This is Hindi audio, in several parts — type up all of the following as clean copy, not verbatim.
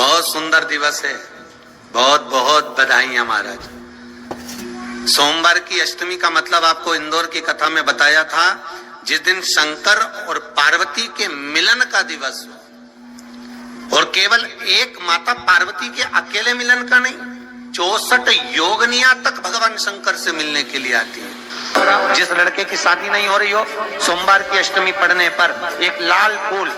बहुत सुंदर दिवस है, बहुत बहुत बधाइयां महाराज। सोमवार की अष्टमी का मतलब आपको इंदौर की कथा में बताया था, जिस दिन शंकर और पार्वती के मिलन का दिवस हो, और केवल एक माता पार्वती के अकेले मिलन का नहीं, 64 योगनिया तक भगवान शंकर से मिलने के लिए आती है। जिस लड़के की शादी नहीं हो रही हो, सोमवार की अष्टमी पढ़ने पर एक लाल फूल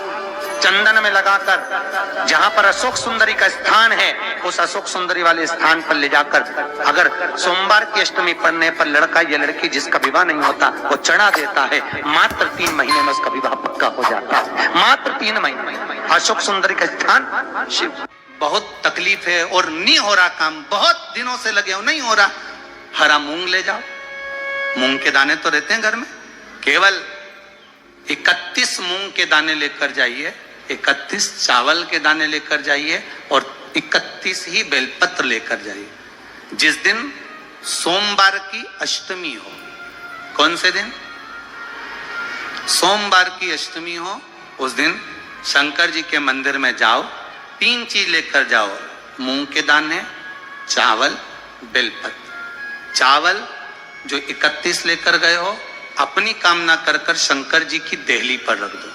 चंदन में लगाकर, जहां पर अशोक सुंदरी का स्थान है, उस अशोक सुंदरी वाले स्थान पर ले जाकर, अगर सोमवार की अष्टमी पढ़ने पर लड़का या लड़की जिसका विवाह नहीं होता वो चढ़ा देता है, मात्र 3 महीने में उसका विवाह पक्का हो जाता है। मात्र 3 महीने। अशोक सुंदरी का स्थान शिव। बहुत तकलीफ है और नहीं हो रहा काम, बहुत दिनों से लगे हो, नहीं हो रहा, हरा मूंग ले जाओ। मूंग के दाने तो रहते हैं घर में, केवल 31 मूंग के दाने लेकर जाइए, 31 चावल के दाने लेकर जाइए और 31 ही बेलपत्र लेकर जाइए। जिस दिन सोमवार की अष्टमी हो, कौन से दिन? सोमवार की अष्टमी हो, उस दिन शंकर जी के मंदिर में जाओ, 3 चीज लेकर जाओ, मूंग के दाने, चावल, बेलपत्र। चावल जो 31 लेकर गए हो, अपनी कामना कर कर शंकर जी की देहली पर रख दो,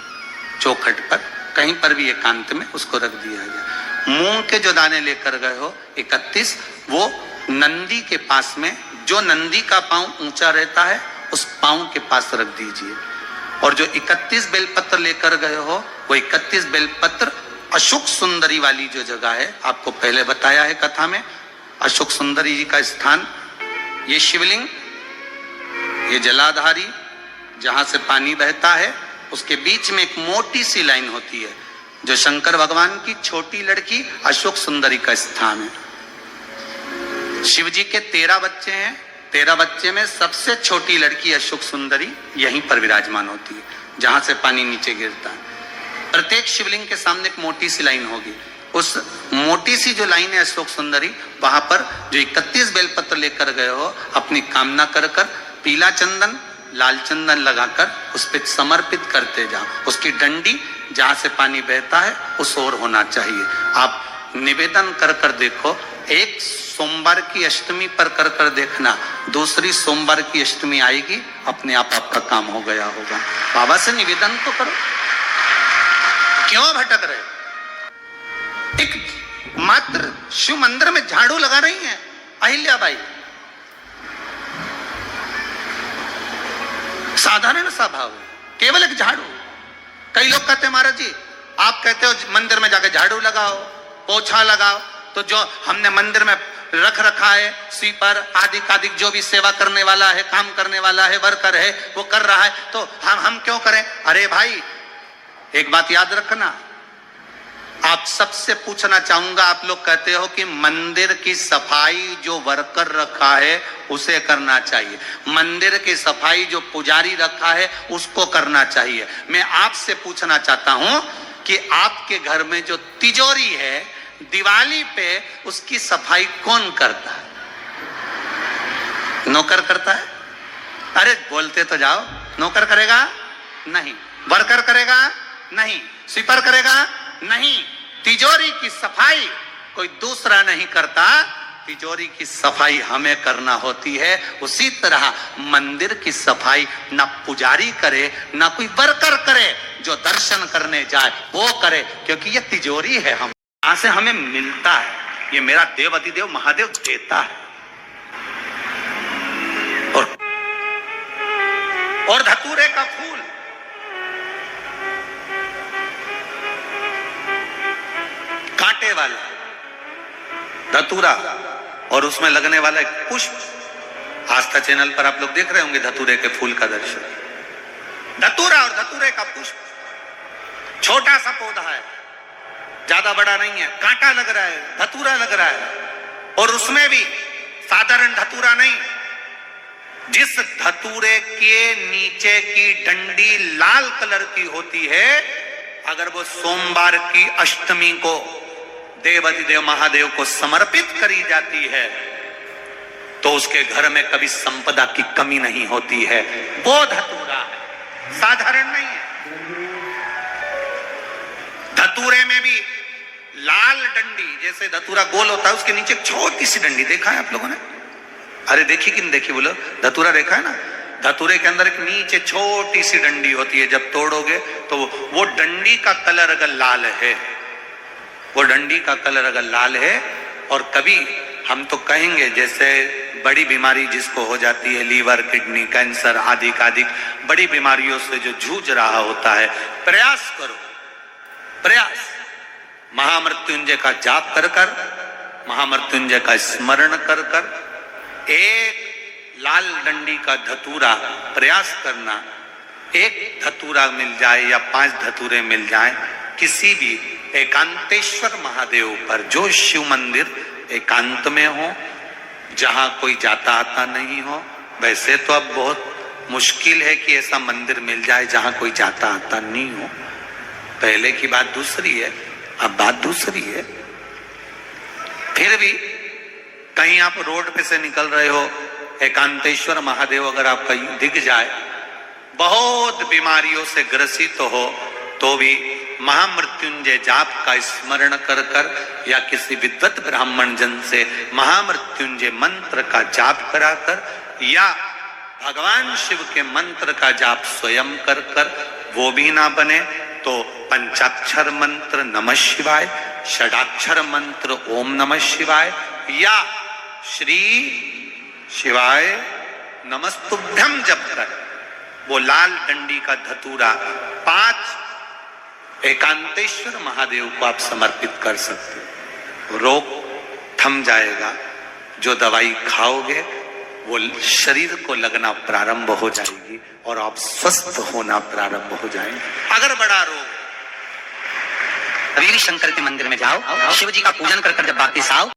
चौखट पर, कहीं पर भी एकांत में उसको रख दिया जाए। मूंग के जो दाने लेकर गए हो 31, वो नंदी के पास में, जो नंदी का पांव ऊंचा रहता है उस पांव के पास रख दीजिए। और जो 31 बेलपत्र लेकर गए हो, वो 31 बेलपत्र अशोक सुंदरी वाली जो जगह है, आपको पहले बताया है कथा में, अशोक सुंदरी जी का स्थान, ये शिवलिंग, ये जलाधारी जहां से पानी बहता है, उसके बीच में एक मोटी सी लाइन होती है, जो शंकर भगवान की छोटी लड़की अशोक सुंदरी का स्थान है। शिव जी के 13 बच्चे हैं, 13 बच्चे में सबसे छोटी लड़की अशोक सुंदरी यहीं पर विराजमान होती है, जहां से पानी नीचे गिरता है। प्रत्येक शिवलिंग के सामने एक मोटी सी लाइन होगी, उस मोटी सी जो लाइन है अशोक सुंदरी, वहां पर जो 31 बेलपत्र लेकर गए हो, अपनी कामना कर कर पीला चंदन, लाल चंदन लगाकर उस पर समर्पित करते जाओ। उसकी डंडी जहां से पानी बहता है उस ओर होना चाहिए। आप निवेदन कर कर देखो, एक सोमवार की अष्टमी पर कर कर देखना, दूसरी सोमवार की अष्टमी आएगी, अपने आप आपका काम हो गया होगा। बाबा से निवेदन तो करो, क्यों भटक रहे? एक मात्र शिव मंदिर में झाड़ू लगा रही है अहिल्याबाई, साधारण सा भाव है, केवल एक झाड़ू। कई लोग कहते हैं महाराज जी, आप कहते हो मंदिर में जाके झाड़ू लगाओ, पोछा लगाओ, तो जो हमने मंदिर में रख रखा है, स्वीपर आदि कादिक जो भी सेवा करने वाला है, काम करने वाला है, वर्कर है, वो कर रहा है, तो हम क्यों करें? अरे भाई, एक बात याद रखना, आप सबसे पूछना चाहूंगा, आप लोग कहते हो कि मंदिर की सफाई जो वर्कर रखा है उसे करना चाहिए, मंदिर की सफाई जो पुजारी रखा है उसको करना चाहिए। मैं आपसे पूछना चाहता हूं कि आपके घर में जो तिजोरी है, दिवाली पे उसकी सफाई कौन करता है? नौकर करता है? अरे बोलते तो जाओ। नौकर करेगा? नहीं। वर्कर करेगा? नहीं। स्वीपर करेगा? नहीं। तिजोरी की सफाई कोई दूसरा नहीं करता, तिजोरी की सफाई हमें करना होती है। उसी तरह मंदिर की सफाई ना पुजारी करे, ना कोई वर्कर करे, जो दर्शन करने जाए वो करे, क्योंकि ये तिजोरी है, हम यहां से हमें मिलता है, ये मेरा देव अधिदेव महादेव देता है। और धतूरे का फूल, कांटे वाला धतूरा, और उसमें लगने वाला एक पुष्प। आस्था चैनल पर आप लोग देख रहे होंगे धतूरे के फूल का दर्शन। धतूरा और धतूरे का पुष्प, छोटा सा पौधा है, ज्यादा बड़ा नहीं है, कांटा लग रहा है, धतूरा लग रहा है, और उसमें भी साधारण धतूरा नहीं, जिस धतूरे के नीचे की डंडी लाल कलर की होती है, अगर वो सोमवार की अष्टमी को देव अधिदेव महादेव को समर्पित करी जाती है, तो उसके घर में कभी संपदा की कमी नहीं होती है। वो धतूरा है, साधारण नहीं है। धतूरे में भी लाल डंडी, जैसे धतूरा गोल होता है उसके नीचे एक छोटी सी डंडी, देखा है आप लोगों ने? अरे देखी कि नहीं देखी बोलो? धतूरा देखा है ना? धतूरे के अंदर एक नीचे छोटी सी डंडी होती है, जब तोड़ोगे तो वो डंडी का कलर अगर लाल है, वो डंडी का कलर अगर लाल है, और कभी हम तो कहेंगे जैसे बड़ी बीमारी जिसको हो जाती है, लीवर, किडनी, कैंसर आदि आदि बड़ी बीमारियों से जो जूझ रहा होता है, प्रयास करो, प्रयास महामृत्युंजय का जाप कर कर, महामृत्युंजय का स्मरण कर कर, एक लाल डंडी का धतूरा प्रयास करना, एक धतूरा मिल जाए या 5 धतूरे मिल जाए किसी भी एकांतेश्वर महादेव पर, जो शिव मंदिर एकांत में हो, जहां कोई जाता आता नहीं हो। वैसे तो अब बहुत मुश्किल है कि ऐसा मंदिर मिल जाए जहां कोई जाता आता नहीं हो, पहले की बात दूसरी है, अब बात दूसरी है। फिर भी कहीं आप रोड पे से निकल रहे हो, एकांतेश्वर महादेव अगर आपका दिख जाए, बहुत बीमारियों से ग्रसित हो, तो भी महामृत्युंजय जाप का स्मरण कर कर या किसी विद्वत ब्राह्मण जन से महामृत्युंजय मंत्र का जाप कराकर, या भगवान शिव के मंत्र का जाप स्वयं कर कर, वो भी ना बने तो पंचाक्षर मंत्र नमः शिवाय, षडाक्षर मंत्र ओम नमः शिवाय, या श्री शिवाय नमस्तुभ्यम जप कर वो लाल डंडी का धतूरा 5 एकांतेश्वर महादेव को आप समर्पित कर सकते हो। रोग थम जाएगा, जो दवाई खाओगे वो शरीर को लगना प्रारंभ हो जाएगी और आप स्वस्थ होना प्रारंभ हो जाएंगे। अगर बड़ा रोग, वीर शंकर के मंदिर में जाओ, शिव जी का पूजन कर कर जब वापिस आओ,